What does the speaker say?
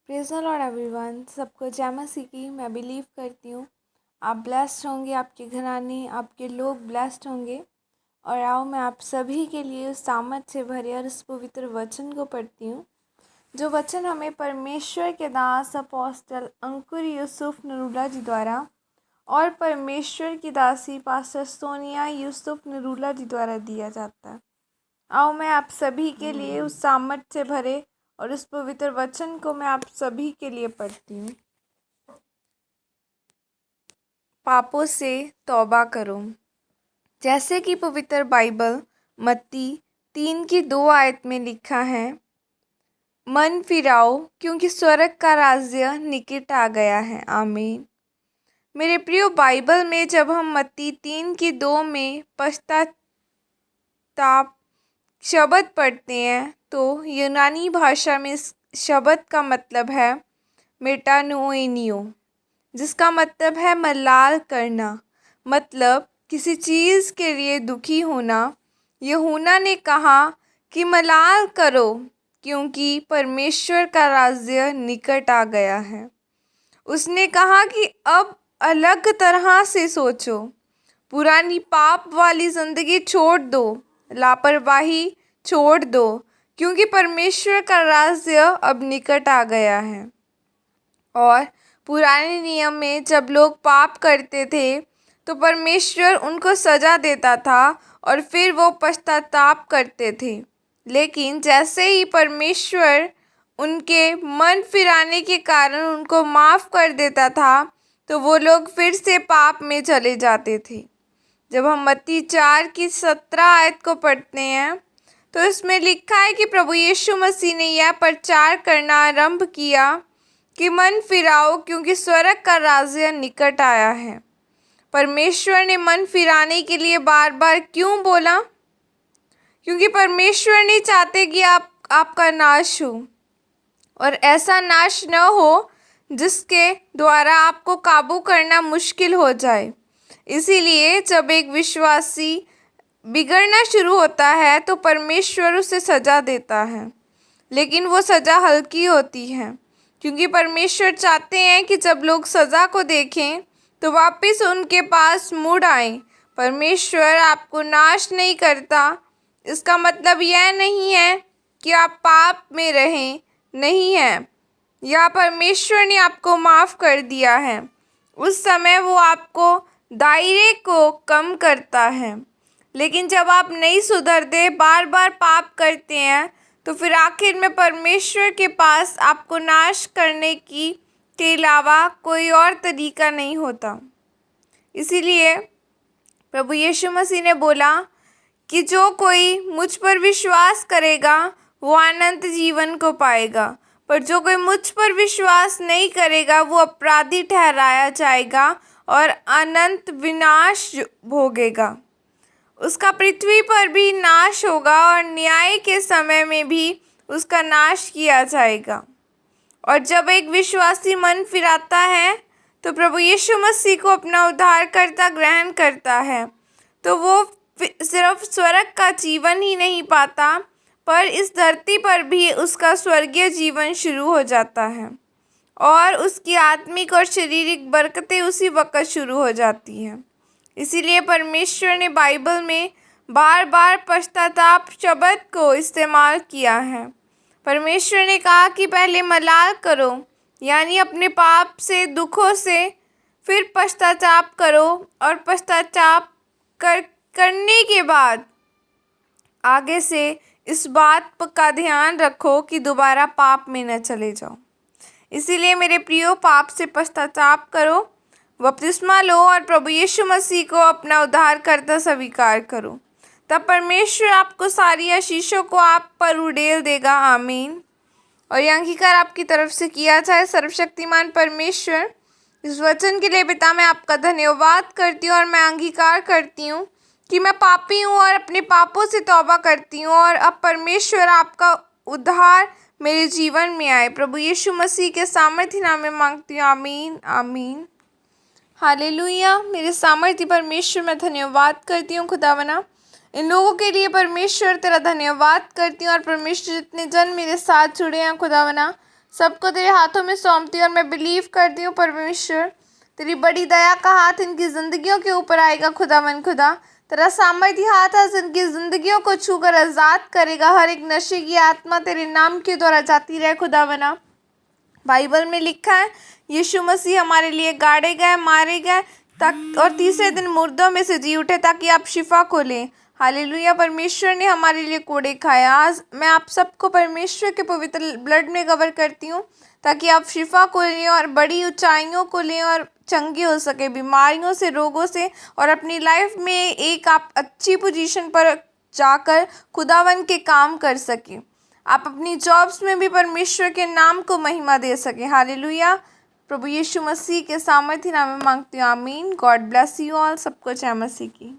Praise the Lord everyone. सबको जय मसीह की। मैं बिलीव करती हूँ आप ब्लेस्ड होंगे, आपके घराने, आपके लोग ब्लेस्ड होंगे। और आओ मैं आप सभी के लिए उस सामर्थ से भरे और उस पवित्र वचन को पढ़ती हूँ, जो वचन हमें परमेश्वर के दास अपोस्टल अंकुर यूसुफ नरूला जी द्वारा और परमेश्वर की दासी पास्टर सोनिया यूसुफ नरूला जी द्वारा दिया जाता है। आओ मैं आप सभी के लिए उस सामर्थ से भरे और उस पवित्र वचन को मैं आप सभी के लिए पढ़ती हूँ। पापों से तौबा करो। जैसे कि पवित्र बाइबल मत्ती 3:2 में लिखा है, मन फिराओ क्योंकि स्वर्ग का राज्य निकट आ गया है। आमीन। मेरे प्रिय, बाइबल में जब हम मत्ती 3:2 में पश्चाताप शब्द पढ़ते हैं तो यूनानी भाषा में इस शब्द का मतलब है मेटानोएनियो, जिसका मतलब है मलाल करना, मतलब किसी चीज़ के लिए दुखी होना। यूहन्ना ने कहा कि मलाल करो क्योंकि परमेश्वर का राज्य निकट आ गया है। उसने कहा कि अब अलग तरह से सोचो, पुरानी पाप वाली ज़िंदगी छोड़ दो, लापरवाही छोड़ दो, क्योंकि परमेश्वर का राज्य अब निकट आ गया है। और पुराने नियम में जब लोग पाप करते थे तो परमेश्वर उनको सज़ा देता था और फिर वो पश्चाताप करते थे। लेकिन जैसे ही परमेश्वर उनके मन फिराने के कारण उनको माफ़ कर देता था तो वो लोग फिर से पाप में चले जाते थे। जब हम मत्ती 4:17 को पढ़ते हैं तो इसमें लिखा है कि प्रभु यीशु मसीह ने यह प्रचार करना आरंभ किया कि मन फिराओ क्योंकि स्वर्ग का राज्य निकट आया है। परमेश्वर ने मन फिराने के लिए बार बार क्यों बोला? क्योंकि परमेश्वर नहीं चाहते कि आपका नाश हो, और ऐसा नाश न हो जिसके द्वारा आपको काबू करना मुश्किल हो जाए। इसीलिए जब एक विश्वासी बिगड़ना शुरू होता है तो परमेश्वर उसे सज़ा देता है, लेकिन वो सज़ा हल्की होती है, क्योंकि परमेश्वर चाहते हैं कि जब लोग सज़ा को देखें तो वापस उनके पास मुड़ आएं। परमेश्वर आपको नाश नहीं करता। इसका मतलब यह नहीं है कि आप पाप में रहें, नहीं है, या परमेश्वर ने आपको माफ़ कर दिया है। उस समय वो आपको दायरे को कम करता है। लेकिन जब आप नहीं सुधरते, बार बार पाप करते हैं, तो फिर आखिर में परमेश्वर के पास आपको नाश करने के अलावा कोई और तरीका नहीं होता। इसीलिए प्रभु यीशु मसीह ने बोला कि जो कोई मुझ पर विश्वास करेगा वो अनंत जीवन को पाएगा, पर जो कोई मुझ पर विश्वास नहीं करेगा वो अपराधी ठहराया जाएगा और अनंत विनाश भोगेगा। उसका पृथ्वी पर भी नाश होगा और न्याय के समय में भी उसका नाश किया जाएगा। और जब एक विश्वासी मन फिराता है तो प्रभु यीशु मसीह को अपना उद्धारकर्ता ग्रहण करता है, तो वो सिर्फ स्वर्ग का जीवन ही नहीं पाता, पर इस धरती पर भी उसका स्वर्गीय जीवन शुरू हो जाता है और उसकी आत्मिक और शारीरिक बरकतें उसी वक्त शुरू हो जाती हैं। इसीलिए परमेश्वर ने बाइबल में बार बार पश्चाताप शब्द को इस्तेमाल किया है। परमेश्वर ने कहा कि पहले मलाल करो, यानी अपने पाप से, दुखों से, फिर पश्चाताप करो, और पश्चाताप करने के बाद आगे से इस बात का ध्यान रखो कि दोबारा पाप में न चले जाओ। इसीलिए मेरे प्रियो, पाप से पश्चाताप करो, बपतिस्मा लो और प्रभु यीशु मसीह को अपना उद्धारकर्ता स्वीकार करो। तब परमेश्वर आपको सारी आशीषों को आप पर उड़ेल देगा। आमीन। और यह अंगीकार आपकी तरफ से किया जाए। सर्वशक्तिमान परमेश्वर, इस वचन के लिए पिता मैं आपका धन्यवाद करती हूँ और मैं अंगीकार करती हूँ कि मैं पापी हूँ और अपने पापों से तौबा करती हूँ, और अब परमेश्वर आपका उद्धार मेरे जीवन में आए। प्रभु यीशु मसीह के सामर्थ्य नाम में मांगती हूँ। आमीन, आमीन, हालेलुया। मेरे सामर्थ्य परमेश्वर, मैं धन्यवाद करती हूँ खुदावना इन लोगों के लिए। परमेश्वर तेरा धन्यवाद करती हूँ, और परमेश्वर जितने जन मेरे साथ जुड़े हैं खुदावना, सबको तेरे हाथों में सौंपती हूँ और मैं बिलीव करती हूँ परमेश्वर, तेरी बड़ी दया का हाथ इनकी ज़िंदगियों के ऊपर आएगा खुदावन खुदा। तेरा सामर्थी हाथ आज इनकी ज़िंदगियों को छूकर आज़ाद करेगा। हर एक नशे की आत्मा तेरे नाम के द्वारा जाती रहे खुदावना। बाइबल में लिखा है यीशु मसीह हमारे लिए गाड़े गए, मारे गए और तीसरे दिन मुर्दों में से जी उठे ताकि आप शिफा को लें। हालेलुया। परमेश्वर ने हमारे लिए कोड़े खाए। आज मैं आप सबको परमेश्वर के पवित्र ब्लड में कवर करती हूँ ताकि आप शिफा को लें और बड़ी ऊंचाइयों को लें और चंगे हो सके बीमारियों से, रोगों से, और अपनी लाइफ में एक आप अच्छी पोजीशन पर जाकर खुदावन के काम कर सकें। आप अपनी जॉब्स में भी परमेश्वर के नाम को महिमा दे सकें। हालेलुया। प्रभु यीशु मसीह के सामर्थ्य नाम में मांगती हूँ, आमीन। God bless you all. सबको जय मसीह की।